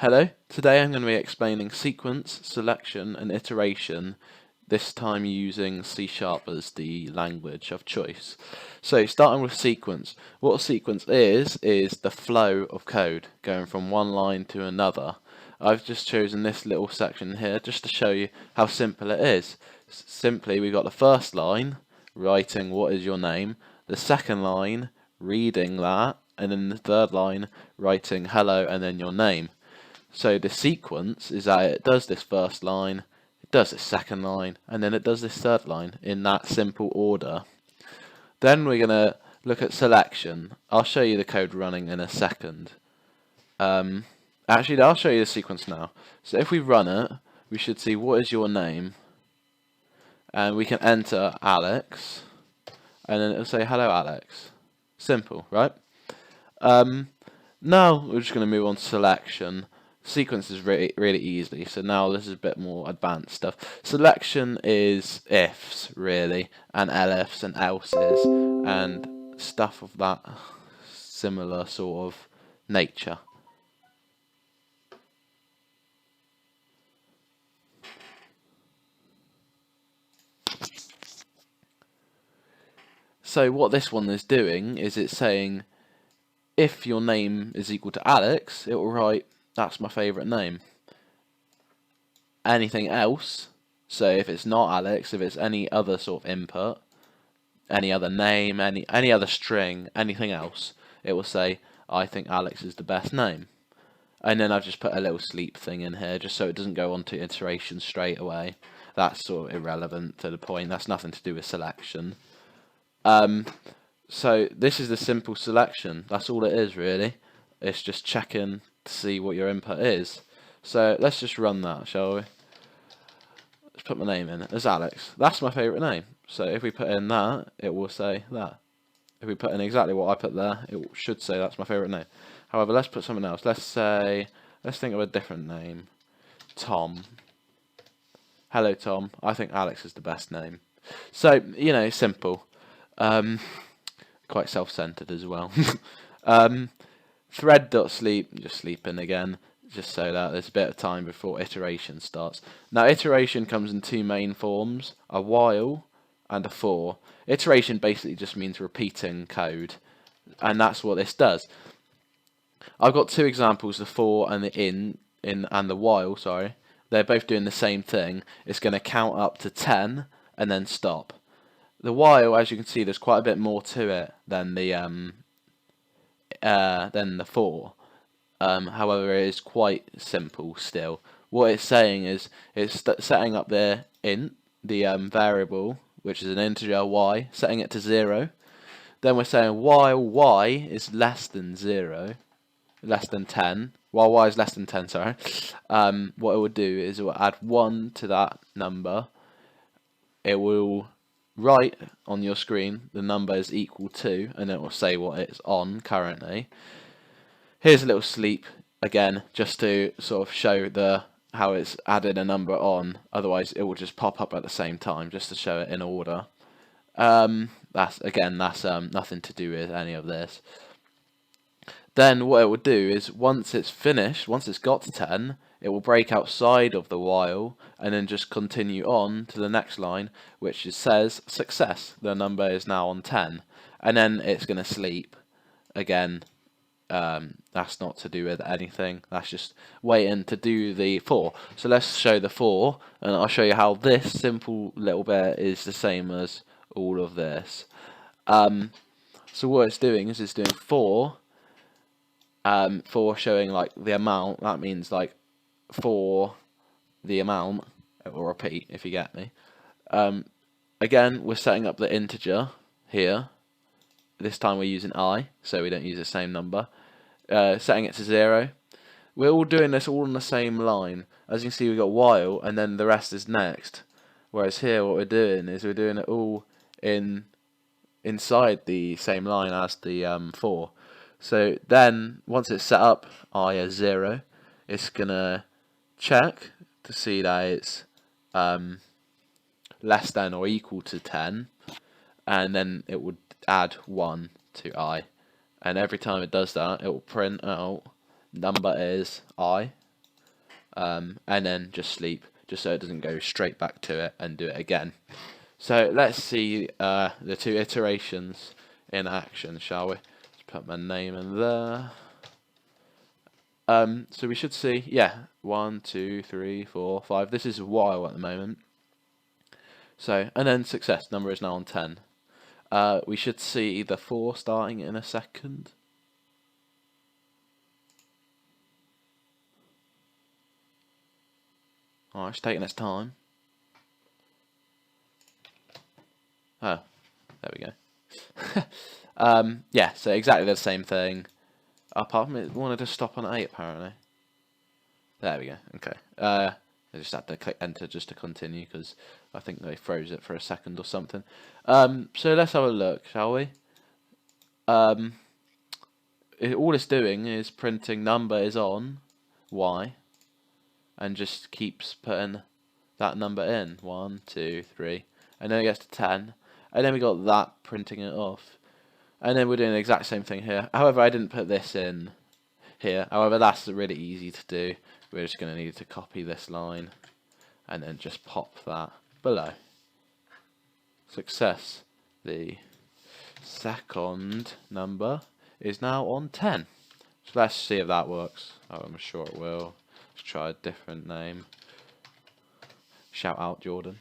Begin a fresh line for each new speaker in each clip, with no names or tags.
Hello, today I'm going to be explaining sequence, selection and iteration, this time using C# as the language of choice. So starting with sequence, what a sequence is the flow of code going from one line to another. I've just chosen this little section here just to show you how simple it is. Simply we've got the first line writing what is your name, the second line reading that, and then the third line writing hello and then your name. So the sequence is that it does this first line, it does this second line, and then it does this third line in that simple order. Then we're going to look at selection. I'll show you the code running in a second. Actually, I'll show you the sequence now. So if we run it, we should see what is your name, and we can enter Alex, and then it'll say hello Alex. Simple, right? Now we're just going to move on to selection. Sequence is really easy, so now this is a bit more advanced stuff. Selection is ifs really, and elifs and elses and stuff of that similar sort of nature. So what this one is doing is it's saying if your name is equal to Alex, it will write that's my favourite name. Anything else, so if it's not Alex, if it's any other sort of input, any other name, any other string, anything else, it will say I think Alex is the best name. And then I've just put a little sleep thing in here just so it doesn't go on to iteration straight away. That's sort of irrelevant to the point. That's nothing to do with selection. So this is the simple selection. That's all it is really. It's just checking to see what your input is. So let's just run that, shall we? Let's put my name in. It's Alex. That's my favourite name. So if we put in that, it will say that. If we put in exactly what I put there, it should say that's my favourite name. However, let's put something else. Let's think of a different name. Tom. Hello, Tom. I think Alex is the best name. So, simple. Quite self-centered as well. Thread.sleep, just sleeping again, just so that there's a bit of time before iteration starts. Now, iteration comes in two main forms, a while and a for. Iteration basically just means repeating code, and that's what this does. I've got two examples, the for and the in and the while, sorry. They're both doing the same thing. It's going to count up to 10 and then stop. The while, as you can see, there's quite a bit more to it than the for. However, it is quite simple still. What it's saying is it's setting up the int, the variable, which is an integer y, setting it to 0. Then we're saying while y is less than 0, less than 10, while y is less than 10, sorry, what it will do is it will add 1 to that number. It will write on your screen the number is equal to, and it will say what it's on currently. Here's a little sleep again, just to sort of show how it's added a number on. Otherwise, it will just pop up at the same time, just to show it in order. That's nothing to do with any of this. Then what it will do is once it's finished, once it's got to 10, it will break outside of the while and then just continue on to the next line, which says success. The number is now on 10, and then it's going to sleep again. That's not to do with anything. That's just waiting to do the for. So let's show the for, and I'll show you how this simple little bit is the same as all of this. So what it's doing is it's doing for showing like the amount. That means like for the amount. It will repeat if you get me. Again, we're setting up the integer here. This time we're using I, so we don't use the same number. Setting it to 0. We're all doing this all on the same line. As you can see, we've got while, and then the rest is next. Whereas here, what we're doing is we're doing it all inside the same line as the for. So then, once it's set up, I as 0, it's gonna check to see that it's less than or equal to 10, and then it would add 1 to I, and every time it does that, it will print out number is I, and then just sleep, just so it doesn't go straight back to it and do it again. So let's see the two iterations in action, shall we? Let's put my name in there. So we should see, yeah, 1, 2, 3, 4, 5. This is while at the moment. So, and then success, number is now on 10. We should see the 4 starting in a second. Oh, it's taking its time. Oh, there we go. Yeah, so exactly the same thing. Apart from it wanted to stop on 8 apparently. There we go, okay. I just had to click enter just to continue because I think they froze it for a second or something. So let's have a look, shall we? All it's doing is printing number is on Y and just keeps putting that number in. 1, 2, 3, and then it gets to 10, and then we got that printing it off, and then we're doing the exact same thing here. However, I didn't put this in here. However, that's really easy to do. We're just going to need to copy this line and then just pop that below. Success. The second number is now on 10. So let's see if that works. Oh, I'm sure it will. Let's try a different name. Shout out Jordan.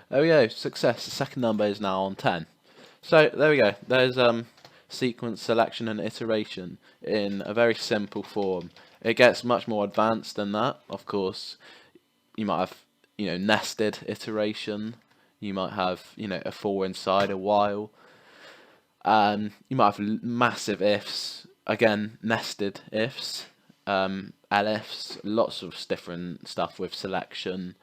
There we go, success. The second number is now on 10. So there we go. There's sequence selection and iteration in a very simple form. It gets much more advanced than that. Of course, you might have nested iteration. You might have a for inside a while. You might have massive ifs. Again, nested ifs. elifs, lots of different stuff with selection.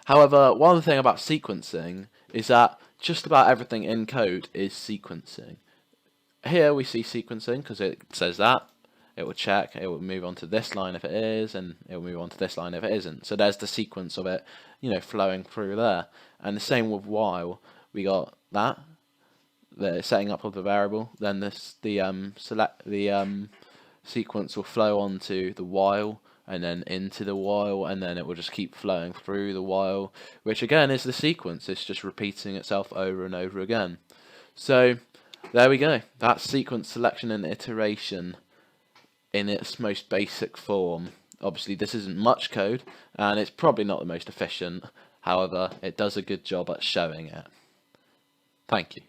However, one thing about sequencing is that just about everything in code is sequencing. Here we see sequencing because it says that. It will check, it will move on to this line if it is, and it will move on to this line if it isn't. So there's the sequence of it, flowing through there. And the same with while. We got that, the setting up of the variable, then the sequence will flow onto the while, and then into the while, and then it will just keep flowing through the while, which again is the sequence. It's just repeating itself over and over again. So there we go. That's sequence selection and iteration in its most basic form. Obviously this isn't much code, and it's probably not the most efficient. However, it does a good job at showing it. Thank you.